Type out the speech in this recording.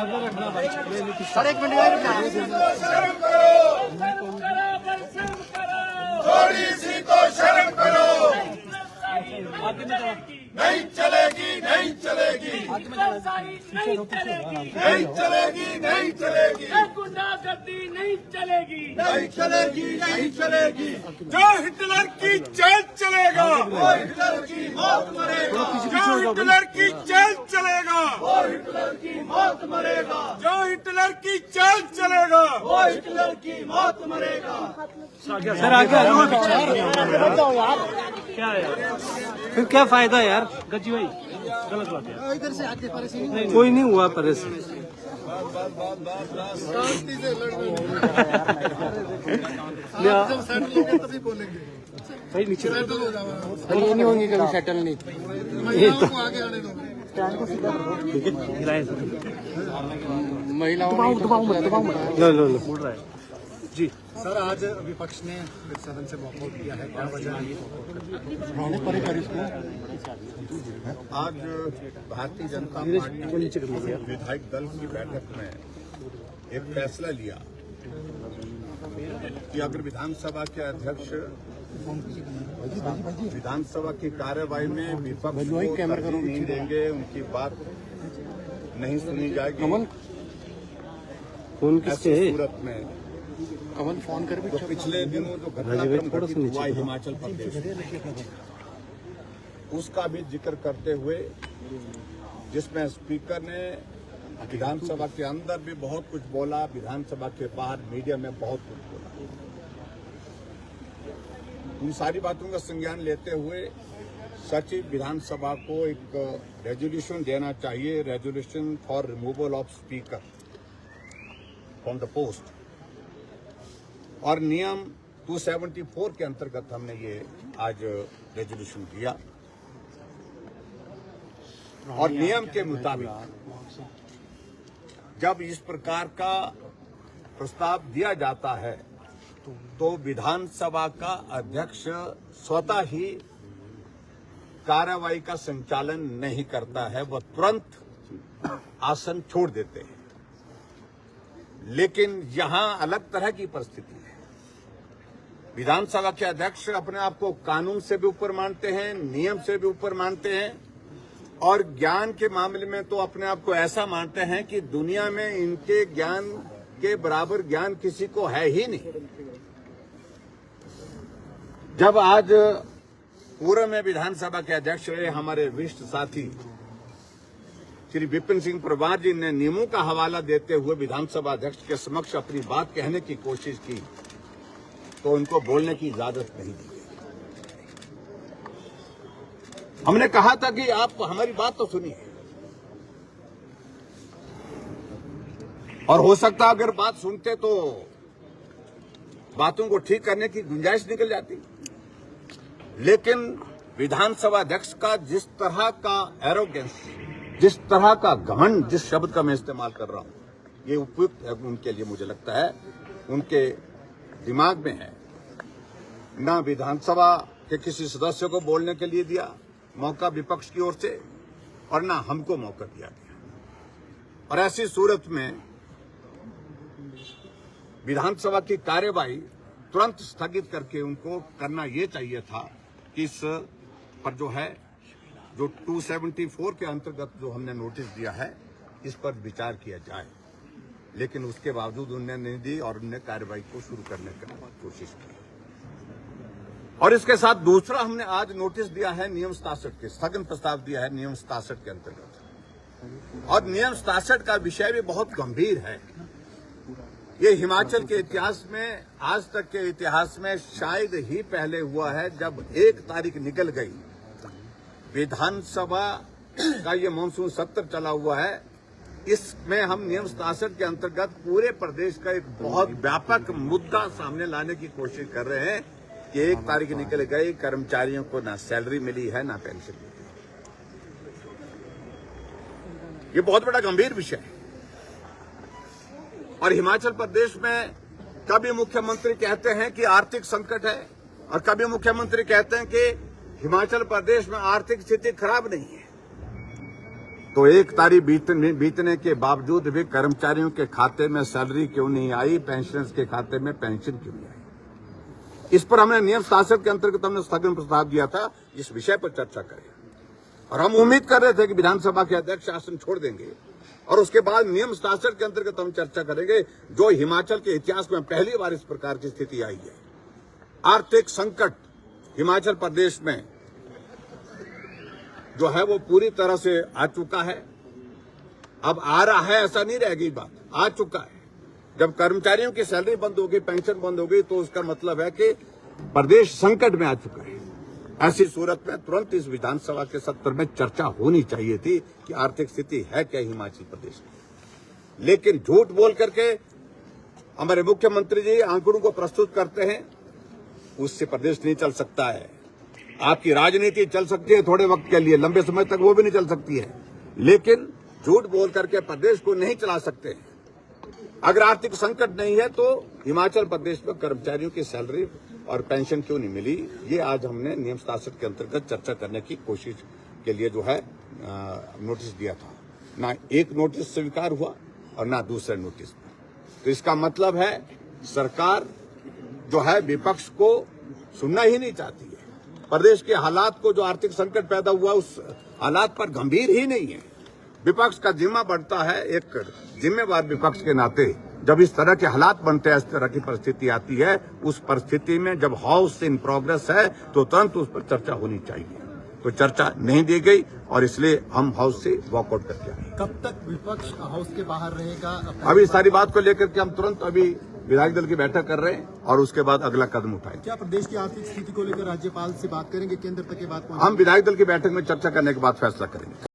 Sir एक minute थोड़ी सी तो शर्म करो। नहीं चलेगी, नहीं चलेगी, नहीं चलेगी, नहीं चलेगी, गुंडागर्दी नहीं चलेगी, नहीं चलेगी, नहीं चलेगी। जो हिटलर की जेल चलेगा वो हिटलर की मौत मरेगा। जो हिटलर की जेल चलेगा वो हिटलर की मौत मरेगा। जो हिटलर की जेल चलेगा वो हिटलर की मौत मरेगा। सर आगे यार क्या है फिर क्या फायदा यार गज्जी भाई गलत बात है। इधर से आगे परेशानी कोई नहीं हुआ परेशानी शांति से जब सेटल होंगे तभी बोलेंगे भाई नीचे सेटल हो जाओ। ये नहीं होंगे कभी सेटल नहीं महिलाओं को आगे आने दो। महिलाओं लो बोल रहा है जी। सर आज विपक्ष ने सदन से वॉकआउट किया है, क्या वजह है? आज भारतीय जनता पार्टी विधायक दल की बैठक में एक फैसला लिया कि अगर विधानसभा के अध्यक्ष विधानसभा की कार्यवाही में विपक्ष को तरजीह नहीं देंगे, उनकी बात नहीं सुनी जाएगी। ऐसी सूरत में फोन कर भी जो पिछले दिनों जो घटनाक्रम घटित हुआ हिमाचल प्रदेश उसका भी जिक्र करते हुए, जिसमें स्पीकर ने विधानसभा के अंदर भी बहुत कुछ बोला, विधानसभा के बाहर मीडिया में बहुत कुछ बोला। उन सारी बातों का संज्ञान लेते हुए सचिव विधानसभा को एक रेजोल्यूशन देना चाहिए, resolution for removal of speaker from the post. और नियम 274 के अंतर्गत हमने ये आज रेजोल्यूशन दिया। और नियम के मुताबिक जब इस प्रकार का प्रस्ताव दिया जाता है तो विधानसभा का अध्यक्ष स्वतः ही कार्यवाही का संचालन नहीं करता है, वह तुरंत आसन छोड़ देते हैं। लेकिन यहां अलग तरह की परिस्थिति है। विधानसभा के अध्यक्ष अपने आप को कानून से भी ऊपर मानते हैं, नियम से भी ऊपर मानते हैं, और ज्ञान के मामले में तो अपने आप को ऐसा मानते हैं कि दुनिया में इनके ज्ञान के बराबर ज्ञान किसी को है ही नहीं। जब आज पूर्व में विधानसभा के अध्यक्ष रहे हमारे वरिष्ठ साथी श्री विपिन सिंह परमार जी ने नियमों का हवाला देते हुए विधानसभा अध्यक्ष के समक्ष अपनी बात कहने की कोशिश की तो उनको बोलने की इजाजत नहीं दी गई। हमने कहा था कि आप हमारी बात तो सुनिए, और हो सकता अगर बात सुनते तो बातों को ठीक करने की गुंजाइश निकल जाती। लेकिन विधानसभा अध्यक्ष का जिस तरह का एरोगेंस, जिस तरह का घमंड, जिस शब्द का मैं इस्तेमाल कर रहा हूं, ये उपयुक्त है उनके लिए, मुझे लगता है उनके दिमाग में है। ना विधानसभा के किसी सदस्य को बोलने के लिए दिया मौका विपक्ष की ओर से, और ना हमको मौका दिया गया। और ऐसी सूरत में विधानसभा की कार्यवाही तुरंत स्थगित करके उनको करना ये चाहिए था कि इस पर जो 274 के अंतर्गत जो हमने नोटिस दिया है इस पर विचार किया जाए। लेकिन उसके बावजूद उन्होंने नहीं दी और उन्होंने कार्यवाही को शुरू करने की कोशिश की। और इसके साथ दूसरा हमने आज नोटिस दिया है नियम 67 के, स्थगन प्रस्ताव दिया है नियम 67 के अंतर्गत। और नियम 67 का विषय भी बहुत गंभीर है। ये हिमाचल के इतिहास में, आज तक के इतिहास में शायद ही पहले हुआ है जब एक तारीख निकल गई, विधानसभा का ये मानसून सत्र चला हुआ है, इसमें हम नियम 67 के अंतर्गत पूरे प्रदेश का एक बहुत व्यापक मुद्दा सामने लाने की कोशिश कर रहे हैं कि एक तारीख निकल गई, कर्मचारियों को ना सैलरी मिली है ना पेंशन मिली। ये बहुत बड़ा गंभीर विषय है। और हिमाचल प्रदेश में कभी मुख्यमंत्री कहते हैं कि आर्थिक संकट है और कभी मुख्यमंत्री कहते हैं कि हिमाचल प्रदेश में आर्थिक स्थिति खराब नहीं है। तो 1 तारीख बीतने के बावजूद भी कर्मचारियों के खाते में सैलरी क्यों नहीं आई, पेंशनर्स के खाते में पेंशन क्यों नहीं आई। इस पर हमने नियम शासन के अंतर्गत हमने स्थगन प्रस्ताव दिया था, इस विषय पर चर्चा करें। और हम उम्मीद कर रहे थे कि विधानसभा के अध्यक्ष शासन छोड़ देंगे और उसके बाद नियम शासन के अंतर्गत हम चर्चा करेंगे। जो हिमाचल के इतिहास में पहली बार इस प्रकार की स्थिति आई है। आर्थिक संकट हिमाचल प्रदेश में जो है वो पूरी तरह से आ चुका है। अब आ रहा है ऐसा नहीं रहेगी बात, आ चुका है। जब कर्मचारियों की सैलरी बंद हो गई, पेंशन बंद हो गई, तो उसका मतलब है कि प्रदेश संकट में आ चुका है। ऐसी सूरत में तुरंत इस विधानसभा के सत्र में चर्चा होनी चाहिए थी कि आर्थिक स्थिति है क्या हिमाचल प्रदेश की। लेकिन झूठ बोल करके हमारे मुख्यमंत्री जी आंकड़ों को प्रस्तुत करते हैं, उससे प्रदेश नहीं चल सकता है। आपकी राजनीति चल सकती है थोड़े वक्त के लिए, लंबे समय तक वो भी नहीं चल सकती है, लेकिन झूठ बोल करके प्रदेश को नहीं चला सकते। अगर आर्थिक संकट नहीं है तो हिमाचल प्रदेश में कर्मचारियों की सैलरी और पेंशन क्यों नहीं मिली, ये आज हमने नियम शासन के अंतर्गत चर्चा करने की कोशिश के लिए जो है नोटिस दिया था। ना एक नोटिस स्वीकार हुआ और ना दूसरे नोटिस पर। तो इसका मतलब है सरकार जो है विपक्ष को सुनना ही नहीं चाहती है। प्रदेश के हालात को, जो आर्थिक संकट पैदा हुआ, उस हालात पर गंभीर ही नहीं है। विपक्ष का जिम्मा बढ़ता है, एक जिम्मेवार विपक्ष के नाते जब इस तरह के हालात बनते हैं, इस तरह की परिस्थिति आती है, उस परिस्थिति में जब हाउस इन प्रोग्रेस है तो तुरंत उस पर चर्चा होनी चाहिए। तो चर्चा नहीं दी गई और इसलिए हम हाउस से वॉकआउट करके आए। कब तक विपक्ष हाउस के बाहर रहेगा? अभी इस सारी बात को लेकर के हम तुरंत अभी विधायक दल की बैठक कर रहे हैं और उसके बाद अगला कदम उठाएंगे। क्या प्रदेश की आर्थिक स्थिति को लेकर राज्यपाल से बात करेंगे? केंद्र तक ये बात हम विधायक दल की बैठक में चर्चा करने के बाद फैसला करेंगे।